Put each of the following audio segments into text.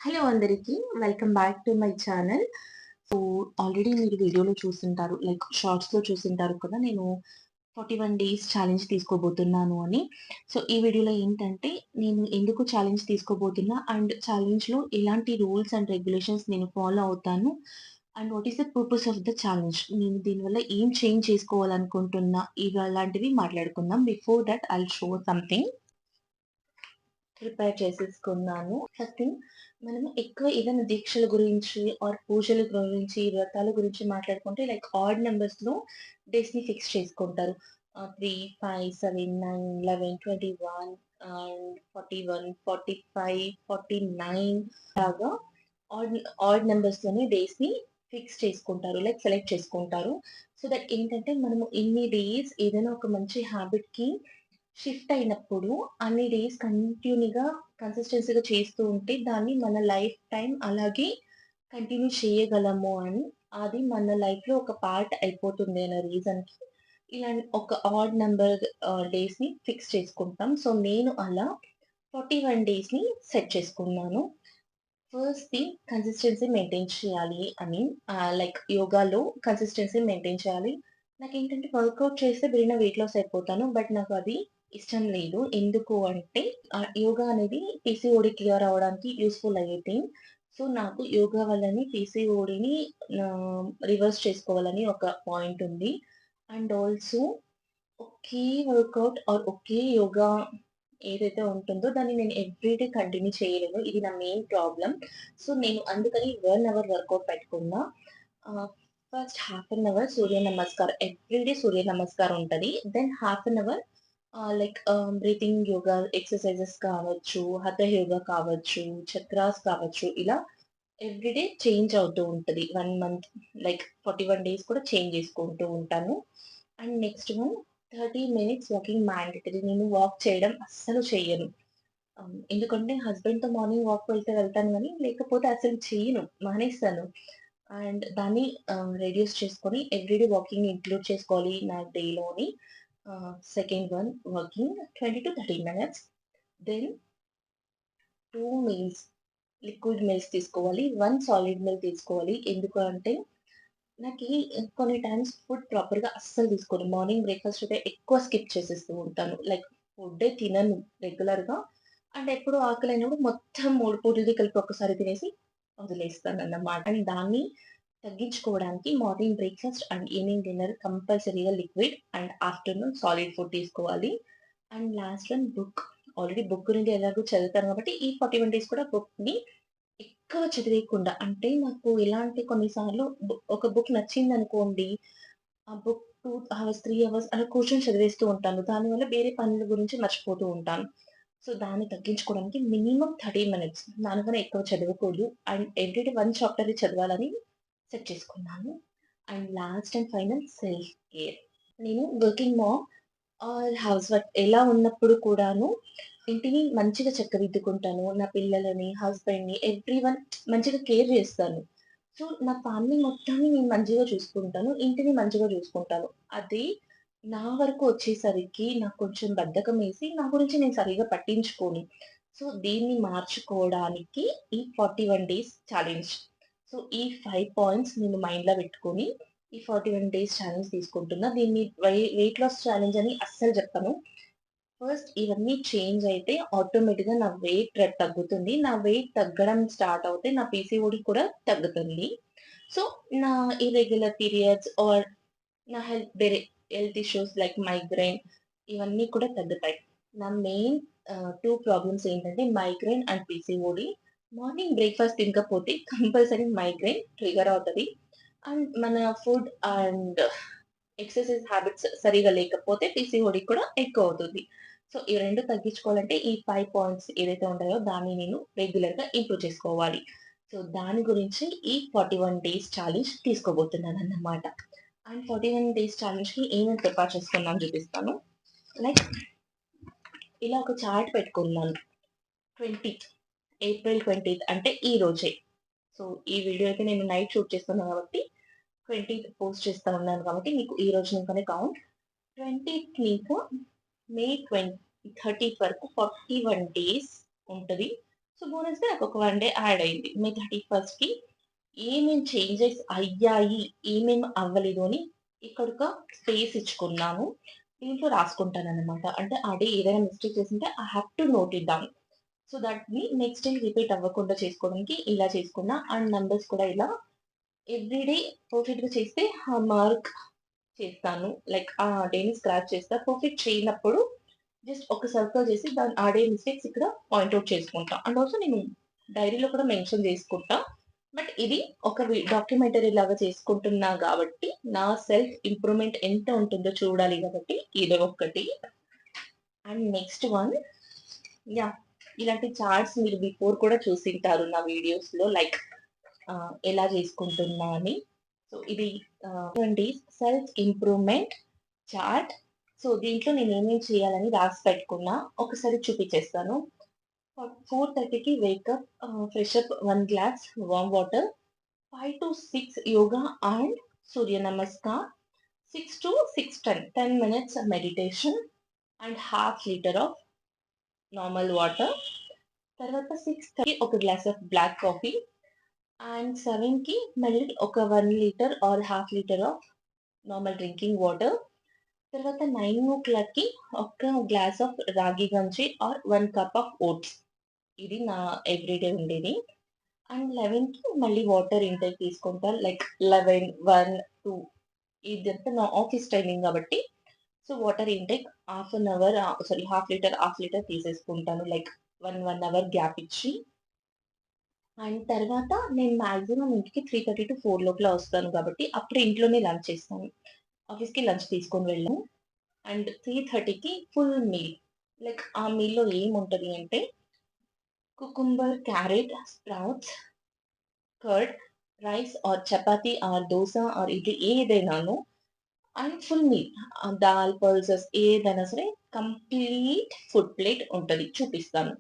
Hello అందరికి. Welcome back to my channel. So, already మీరు వీడియోలో చూసుంటారు. లైక్ షార్ట్స్‌లో చూసుంటారు కదా! నేను 41 డేస్ ఛాలెంజ్ తీసుకోబోతున్నాను అని. సో, ఈ వీడియోలో ఏంటంటే, నేను ఎందుకు ఛాలెంజ్ తీసుకోబోతున్నా అండ్ ఛాలెంజ్‌లో ఎలాంటి రూల్స్ అండ్ రెగ్యులేషన్స్ నేను ఫాలో అవుతాను. And what is the purpose of the challenge? నేను దీనివల్ల ఏం చేంజ్ చేసుకోవాలనుకుంటున్నా? ఇలాంటివి మాట్లాడుకుందాం. Before that I'll show something. Prepare చేసేసుకున్నాను. ఫస్ట్ థింగ్, మనము ఎక్కువ ఏదైనా దీక్షల గురించి ఆర్ పూజల గురించి, వ్రతాల గురించి మాట్లాడుకుంటే లైక్ ఆడ్ నంబర్స్‌లో డేస్‌ని ఫిక్స్ చేసుకుంటారు. 3, 5, 7, 9, 11, 21 అండ్ 41, 45, 49 లాగా ఆడ్ ఆడ్ నంబర్స్‌లోనే డేస్‌ని ఫిక్స్ చేసుకుంటారు. లైక్ సెలెక్ట్ చేసుకుంటారు. సో దట్ ఏంటంటే మనము ఇన్ని డేస్ ఏదైనా ఒక మంచి హాబిట్‌కి షిఫ్ట్ అయినప్పుడు అన్ని డేస్ కన్సిస్టెన్సీగా చేస్తూ ఉంటే దాన్ని మన లైఫ్ టైమ్ అలాగే కంటిన్యూ చేయగలము అని, అది మన లైఫ్‌లో ఒక పార్ట్ అయిపోతుంది అన్న రీజన్‌కి ఇలా ఒక ఆడ్ నంబర్ డేస్‌ని ఫిక్స్ చేసుకుంటాం. సో, నేను అలా 41 డేస్‌ని సెట్ చేసుకున్నాను. ఫస్ట్ థింగ్, కన్సిస్టెన్సీ మెయింటైన్ చేయాలి అని. లైక్ యోగాలో కన్సిస్టెన్సీ మెయింటైన్ చేయాలి. నాకేంటంటే వర్కౌట్ చేస్తే బెరిన వెయిట్ లాస్ అయిపోతాను. బట్ నాకు అది ఇష్టం లేదు. ఎందుకు అంటే యోగా అనేది పీసీఓడీ క్లియర్ అవ్వడానికి యూజ్‌ఫుల్ అయ్యే థింగ్. సో, నాకు యోగా వల్లనే పీసీఓడీని రివర్స్ చేసుకోవాలని ఒక పాయింట్ ఉంది. అండ్ ఆల్సో ఒకే వర్కౌట్ ఆర్ ఒకే యోగా ఏదైతే ఉంటుందో దాన్ని నేను ఎవ్రీడే కంటిన్యూ చేయలేను. ఇది నా మెయిన్ ప్రాబ్లమ్. సో, నేను అందుకని 1 అవర్ వర్కౌట్ పెట్టుకున్నా. Ah, first half an hour Surya Namaskaram, everyday Surya Namaskaram ఉంటది. Then half an hour like breathing yoga exercises కావచ్చు, హఠ యోగా కావచ్చు, చక్రాస్ కావచ్చు, ఇలా ఎవ్రీడే చేంజ్ అవుతూ ఉంటది. 1 మంత్ లైక్ 41 డేస్ కూడా చేంజ్ చేసుకుంటూ ఉంటాను. And next one, 30 minutes walking mandatory. నేను వాక్ చేయడం అస్సలు చెయ్యను. ఎందుకంటే హస్బెండ్‌తో మార్నింగ్ వాక్ వెళ్తే వెళ్తాను గానీ, లేకపోతే అసలు చెయ్యను. మానేస్తాను. అండ్ దాన్ని రెడ్యూస్ చేసుకొని ఎవ్రీడే వాకింగ్ ఇంక్లూడ్ చేసుకోవాలి నా డేలోని. Second one, walking 20-30 minutes. Then 2 meals, liquid meals తీసుకోవాలి. 1 సాలిడ్ మీల్ తీసుకోవాలి. ఎందుకు అంటే నాకీ కొన్ని టైమ్స్ ఫుడ్ ప్రాపర్‌గా అస్సలు తీసుకోను. మార్నింగ్ బ్రేక్‌ఫాస్ట్ అయితే ఎక్కువ స్కిప్ చేసేస్తూ ఉంటాను. లైక్ ఫుడ్డే తినను రెగ్యులర్‌గా. అండ్ ఎప్పుడు ఆకలైనప్పుడు మొత్తం 3 పూటలది కలిపి ఒక్కసారి తినేసి వదిలేస్తానన్నమాట. అండ్ దాన్ని తగ్గించుకోవడానికి morning breakfast and evening dinner కంపల్సరీగా liquid and afternoon solid food తీసుకోవాలి. And last one, book. Already book గురించి ఎలాగో చదువుతాను కాబట్టి ఈ 41 డేస్ కూడా బుక్‌ని ఎక్కువ చదివేయకుండా, అంటే నాకు ఎలా అంటే కొన్నిసార్లు ఒక బుక్ నచ్చిందనుకోండి, ఆ బుక్ 2 అవర్స్, 3 అవర్స్ అలా కూర్చొని చదివేస్తూ ఉంటాను. దానివల్ల వేరే పనుల గురించి మర్చిపోతూ ఉంటాను. సో, దాన్ని తగ్గించుకోవడానికి మినిమమ్ 30 మినిట్స్, దానికన్నా ఎక్కువ చదవకూడదు. అండ్ ఎవ్రీడే 1 చాప్టరే చదవాలని సెట్ చేసుకున్నాను. And last and final, self care. నేను working mom or housewife ఎలా ఉన్నప్పుడు కూడాను ఇంటిని మంచిగా చక్కదిద్దుకుంటాను. నా పిల్లలని, హస్బెండ్‌ని, ఎవ్రీవన్ మంచిగా కేర్ చేస్తాను. సో, నా ఫ్యామిలీ మొత్తాన్ని నేను మంచిగా చూసుకుంటాను. ఇంటిని మంచిగా చూసుకుంటాను. అదే నా వరకు వచ్చేసరికి నాకు కొంచెం బద్ధకమేసి నా గురించి నేను సరిగ్గా పట్టించుకోను. సో, దీన్ని మార్చుకోవడానికి ఈ 41 డేస్ ఛాలెంజ్. సో, ఈ 5 పాయింట్స్ నేను మైండ్‌లో పెట్టుకొని ఈ 41 డేస్ ఛాలెంజ్ తీసుకుంటున్నా. దీన్ని వెయిట్ లాస్ ఛాలెంజ్ అని అస్సలు చెప్పను. ఫస్ట్ ఇవన్నీ చేంజ్ అయితే ఆటోమేటిక్‌గా నా వెయిట్ తగ్గుతుంది. నా వెయిట్ తగ్గడం స్టార్ట్ అవుతే నా పీసీఓడీ కూడా తగ్గుతుంది. సో, నా ఇర్రెగ్యులర్ పీరియడ్స్ ఆర్ నా వేరే హెల్త్ ఇష్యూస్ లైక్ మైగ్రేన్ ఇవన్నీ కూడా తగ్గుతాయి. నా మెయిన్ 2 ప్రాబ్లమ్స్ ఏంటంటే migraine and PCOD. Morning breakfast తినకపోతే కంపల్సరీ మైగ్రేన్ ట్రిగ్గర్ అవుతది. అండ్ మన ఫుడ్ అండ్ ఎక్సర్‌సైజ్ హాబిట్స్ సరిగ్గా లేకపోతే పీసీఓడీ కూడా ఎక్కువవుతుంది. సో, ఈ 2 తగ్గించుకోవాలంటే ఈ 5 పాయింట్స్ ఏదైతే ఉంటాయో దాన్ని నేను రెగ్యులర్‌గా ఇంప్రూవ్ చేసుకోవాలి. సో, దాని గురించి ఈ 41 డేస్ ఛాలెంజ్ తీసుకోబోతున్నానన్నమాట. అండ్ 41 డేస్ ఛాలెంజ్‌కి ఏమేమి ప్రిపేర్ చేసుకున్నానో చూపిస్తాను. లైక్ ఇలా ఒక చార్ట్ పెట్టుకున్నాను. 20థ్, ఏప్రిల్ 20థ్ అంటే ఈ రోజే. సో, ఈ వీడియో అయితే నేను నైట్ షూట్ చేస్తున్నాను కాబట్టి 20థ్ పోస్ట్ చేస్తా ఉన్నాను కాబట్టి మీకు ఈ రోజు నుంకనే కౌంట్. 20థ్ మీకు మే 30థ్ వరకు 41 డేస్ ఉంటది. సో, బోనస్‌గా నాకొక 1 డే యాడ్ అయింది. మే 31కి ఏమేం చేంజెస్ అయ్యాయి, ఏమేమి అవ్వలేదు అని ఇక్కడొక స్పేస్ ఇచ్చుకున్నాను. దీంట్లో రాసుకుంటాననమాట. అంటే ఆ డే ఏదైనా మిస్టేక్ చేసుంటే I have to note it down. So, దట్‌ని నెక్స్ట్ టైమ్ రిపీట్ అవ్వకుండా చేసుకోవడానికి ఇలా చేసుకున్నా. అండ్ నంబర్స్ కూడా ఇలా ఎవ్రీ డే పర్ఫెక్ట్‌గా చేస్తే ఆ మార్క్ చేస్తాను. లైక్ ఆ డేని స్క్రాచ్ చేస్తా. పర్ఫెక్ట్ చేయనప్పుడు జస్ట్ ఒక సర్కిల్ చేసి దాని ఆ డే మిస్టేక్స్ ఇక్కడ పాయింట్ ఔట్ చేసుకుంటా. అండ్ ఆల్సో నేను డైరీలో కూడా మెన్షన్ చేసుకుంటా. బట్ ఇది ఒక డాక్యుమెంటరీ లాగా చేసుకుంటున్నా గాబట్టి, నా సెల్ఫ్ ఇంప్రూవ్‌మెంట్ ఎంత ఉంటుందో చూడాలి గాబట్టి ఇదొక్కటి. And next one yeah! ఇలాంటి చార్ట్స్ మీరు బిఫోర్ కూడా చూసింటారు నా వీడియోస్‌లో లైక్ ఎలా చేసుకుంటున్నా అని. సో, ఇది చూడండి సెల్ఫ్ ఇంప్రూవ్‌మెంట్ చార్ట్. సో, దీంట్లో నేనేమేం చేయాలని రాసి పెట్టుకున్నా. ఒకసారి చూపించేస్తాను. 4:30కి wake up, fresh up 1 glass warm water, 5-6 yoga and Surya Namaskar, 6 to 6:10, 10 minutes meditation and half liter of normal water. తర్వాత 6:30కి ఒక glass of black coffee and 7కి మళ్ళీ ఒక 1 litre or half litre of normal drinking water. తర్వాత 9:00కి ఒక glass of రాగి గంజి ఆర్ 1 కప్ ఆఫ్ ఓట్స్. ఇది నా ఎవ్రీడే ఉండేది. అండ్ 11కి మళ్ళీ వాటర్ ఇంటేక్ తీసుకుంటా. లైక్ 11, 1, 2 ఇదంతా నా ఆఫీస్ టైమింగ్ గాబట్టి, so, water intake half an hour sorry half litre తీసేసుకుంటాను. లైక్ 1 అవర్ గ్యాప్ ఇచ్చి. అండ్ తర్వాత నేను మాక్సిమం ఇంటికి 3:30-4 లోపల వస్తాను గాబట్టి, అప్పుడు ఇంట్లోనే లంచ్ చేస్తాను. ఆఫీస్‌కి లంచ్ తీసుకొని వెళ్ళను. అండ్ 3:30కి ఫుల్ మీల్. లైక్ ఆ మీల్‌లో ఏముంటది అంటే, cucumber, carrot, sprouts, curd, rice or chapati or dosa or idli ఏదైనాను and full meal. Dal, pulses ఏదైనా సరే కంప్లీట్ ఫుడ్ ప్లేట్ ఉంటది. చూపిస్తాను.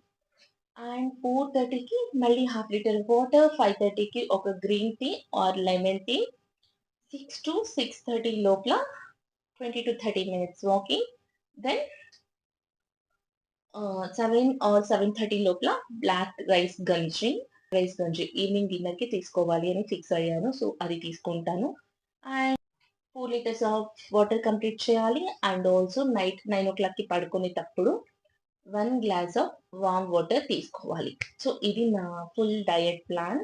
అండ్ 4:30కి మళ్ళీ హాఫ్ లీటర్ వాటర్, 5:30కి ఒక green tea or lemon tea, 6-6:30 లోపల 20-30 మినిట్స్ వాకింగ్. దెన్ 7 ఆర్ 7:30 లోపల బ్లాక్ రైస్ గంజి ఈవినింగ్ డిన్నర్‌కి తీసుకోవాలి అని ఫిక్స్ అయ్యాను. సో, అది తీసుకుంటాను. And 4 litres of water complete చేయాలి. అండ్ ఆల్సో నైట్ 9:00కి పడుకునేటప్పుడు 1 గ్లాస్ ఆఫ్ వార్మ్ వాటర్ తీసుకోవాలి. సో, ఇది నా ఫుల్ డయట్ ప్లాన్.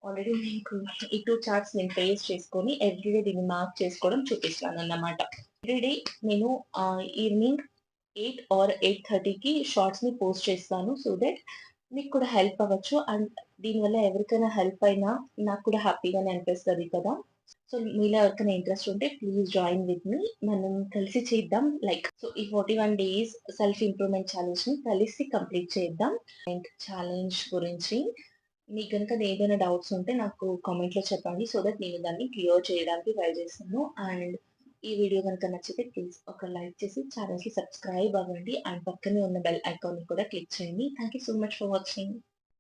ఆల్రెడీ మీకు ఈ 2 చార్ట్స్ నేను పేస్ట్ చేసుకొని ఎవ్రీడే దీన్ని మార్క్ చేసుకోవడం చూపిస్తానన్నమాట. ఎవ్రీడే నేను ఈవినింగ్ 8 ఆర్ 8:30కి షార్ట్స్‌ని పోస్ట్ చేస్తాను. సో దట్ మీకు కూడా హెల్ప్ అవ్వచ్చు. అండ్ దీనివల్ల ఎవరికైనా హెల్ప్ అయినా నాకు కూడా హ్యాపీగానే అనిపిస్తది కదా! సో, మీలో ఎవరికైనా ఇంట్రెస్ట్ ఉంటే ప్లీజ్ జాయిన్ విత్ మీ. మనం కలిసి చేద్దాం. లైక్ సో, ఈ 41 డేస్ సెల్ఫ్ ఇంప్రూవ్‌మెంట్ ఛాలెంజ్‌ని కలిసి కంప్లీట్ చేద్దాం. అండ్ ఛాలెంజ్ గురించి మీకు గనుక ఏదైనా డౌట్స్ ఉంటే నాకు కామెంట్‌లో చెప్పండి. సో దట్ నేను దాన్ని క్లియర్ చేయడానికి ట్రై చేస్తాను. అండ్ ఈ వీడియో గనుక నచ్చితే ప్లీజ్ ఒక లైక్ చేసి ఛానెల్‌కి సబ్స్క్రైబ్ అవ్వండి. అండ్ పక్కనే ఉన్న బెల్ ఐకాన్‌ని కూడా క్లిక్ చేయండి. Thank you so much for watching.